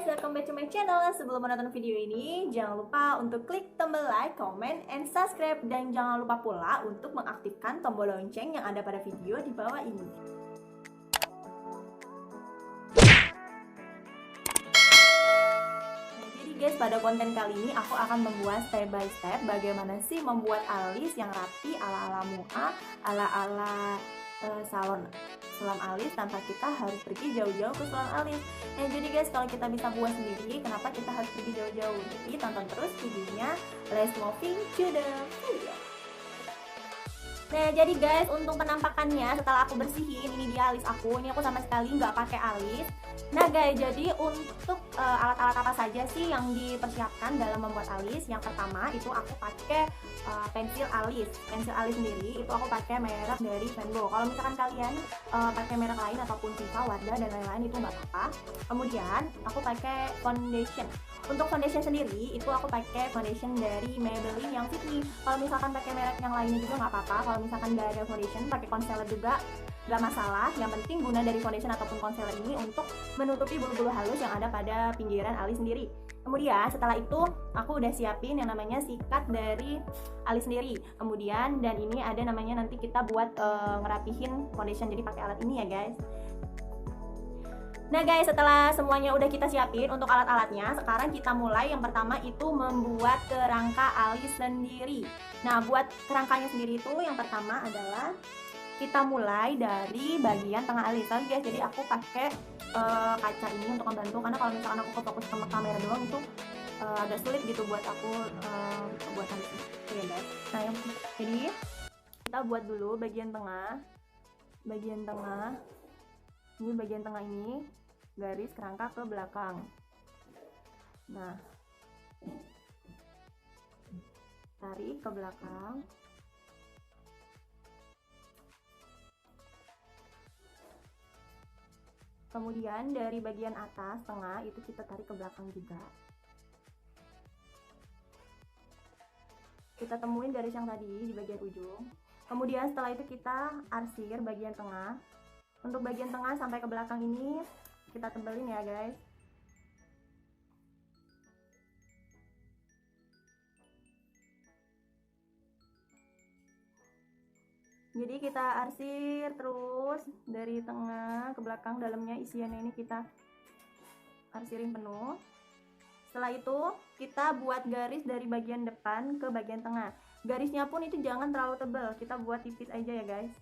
welcome back to my channel. Sebelum menonton video ini, jangan lupa untuk klik tombol like, comment, and subscribe. Dan jangan lupa pula untuk mengaktifkan tombol lonceng yang ada pada video di bawah ini. Jadi guys, pada konten kali ini aku akan membuat step by step bagaimana sih membuat alis yang rapi ala-ala MUA, ala-ala salon alis tanpa kita harus pergi jauh-jauh ke salon alis. Nah jadi guys, kalau kita bisa buat sendiri, kenapa kita harus pergi jauh-jauh? Jadi tonton terus videonya. Let's moving to the video. Nah jadi guys, untuk penampakannya setelah aku bersihin, ini dia alis aku. Ini aku sama sekali nggak pakai alis. Nah guys, jadi untuk alat-alat apa saja sih yang dipersiapkan dalam membuat alis? Yang pertama itu aku pakai pensil alis. Pensil alis sendiri itu aku pakai merek dari Venbo. Kalau misalkan kalian pakai merek lain ataupun Viva, Wardah dan lain-lain itu nggak apa-apa. Kemudian aku pakai foundation. Untuk foundation sendiri itu aku pakai foundation dari Maybelline yang Fit Me. Kalau misalkan pakai merek yang lainnya juga nggak apa-apa. Kalau misalkan nggak ada foundation, pakai concealer juga nggak masalah. Yang penting guna dari foundation ataupun concealer ini untuk menutupi bulu-bulu halus yang ada pada pinggiran alis sendiri. Kemudian setelah itu aku udah siapin yang namanya sikat dari alis sendiri. Kemudian dan ini ada namanya nanti kita buat ngerapihin foundation, jadi pakai alat ini ya guys. Nah guys, setelah semuanya udah kita siapin untuk alat-alatnya, sekarang kita mulai. Yang pertama itu membuat kerangka alis sendiri. Nah buat kerangkanya sendiri itu yang pertama adalah kita mulai dari bagian tengah alis. Tapi guys, jadi aku pakai kaca ini untuk membantu, karena kalau misalkan aku fokus sama kamera doang itu agak sulit gitu buat aku buat alis ini. Oke guys. Nah jadi kita buat dulu bagian tengah. Ini bagian tengah ini garis kerangka ke belakang. Nah, tarik ke belakang. Kemudian dari bagian atas tengah itu kita tarik ke belakang juga. Kita temuin garis yang tadi di bagian ujung. Kemudian setelah itu kita arsir bagian tengah. Untuk bagian tengah sampai ke belakang ini kita tebelin ya guys. Jadi kita arsir terus dari tengah ke belakang, dalamnya isiannya ini kita arsirin penuh. Setelah itu kita buat garis dari bagian depan ke bagian tengah. Garisnya pun itu jangan terlalu tebal, kita buat tipis aja ya guys.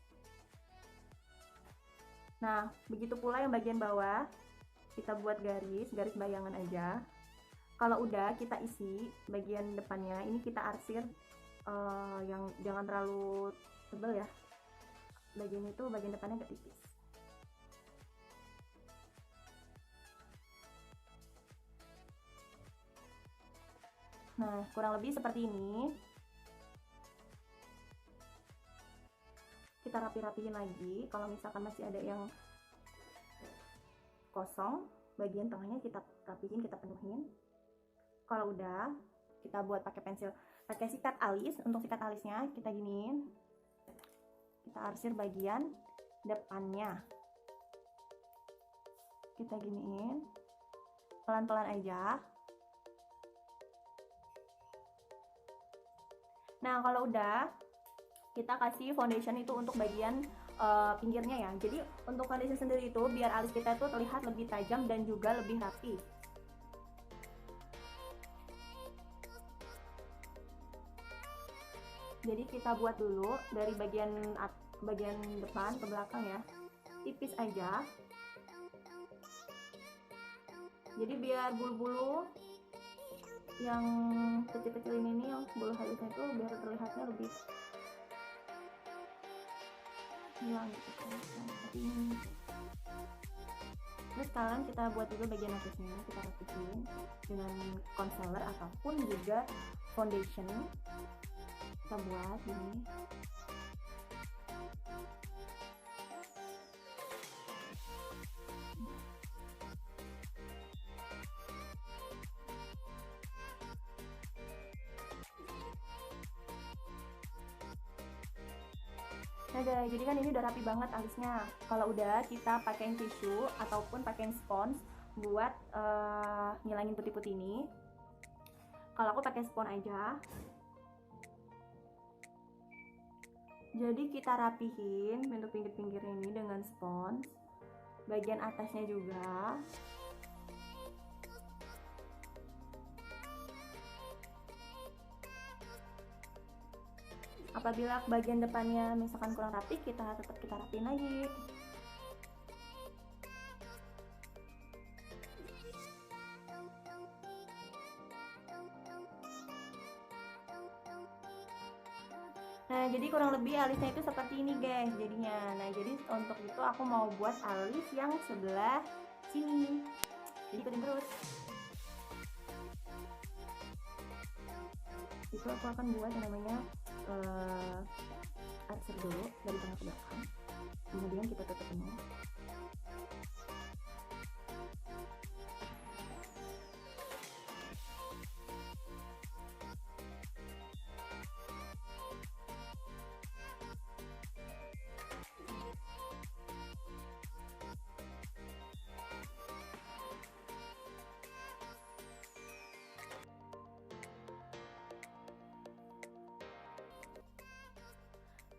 Nah begitu pula yang bagian bawah, kita buat garis bayangan aja. Kalau udah kita isi bagian depannya, ini kita arsir yang jangan terlalu tebal ya. Bagian itu bagian depannya agak tipis. Nah kurang lebih seperti ini. Kita rapi-rapihin lagi. Kalau misalkan masih ada yang kosong, bagian tengahnya kita rapihin, kita penuhin. Kalau udah, kita buat pakai pensil, pakai sikat alis. Untuk sikat alisnya kita giniin, kita arsir bagian depannya, kita giniin pelan-pelan aja. Nah kalau udah, kita kasih foundation itu untuk bagian pinggirnya ya. Jadi untuk foundation sendiri itu biar alis kita itu terlihat lebih tajam dan juga lebih rapi. Jadi kita buat dulu dari bagian depan ke belakang ya, tipis aja. Jadi biar bulu-bulu yang kecil-kecil ini yang bulu halusnya itu biar terlihatnya lebih hilang gitu kan, seperti ini. Terus sekarang kita buat juga bagian atasnya, kita rapihin dengan concealer ataupun juga foundation. Kita buat ini. Nah guys, jadi kan ini udah rapi banget alisnya. Kalau udah, kita pakein tisu ataupun pakein spons buat ngilangin putih-putih ini. Kalau aku pakai spons aja. Jadi kita rapihin untuk pinggir-pinggir ini dengan spons, bagian atasnya juga. Apabila bagian depannya misalkan kurang rapi, kita tetap rapiin lagi. Nah, jadi kurang lebih alisnya itu seperti ini guys jadinya. Nah, jadi untuk itu aku mau buat alis yang sebelah sini. Jadi ikutin terus. Itu aku akan buat yang namanya arsir dulu dari tengah ke belakang. Kemudian kita tutup ini.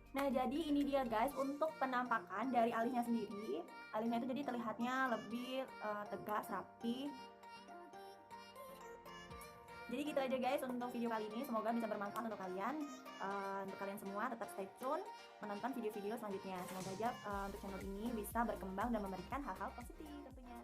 Nah, jadi ini dia guys untuk penampakan dari alisnya sendiri. Alisnya itu jadi terlihatnya lebih tegas, rapi. Jadi gitu aja guys untuk video kali ini. Semoga bisa bermanfaat untuk kalian. Untuk kalian semua tetap stay tune menonton video-video selanjutnya. Semoga aja untuk channel ini bisa berkembang dan memberikan hal-hal positif tentunya.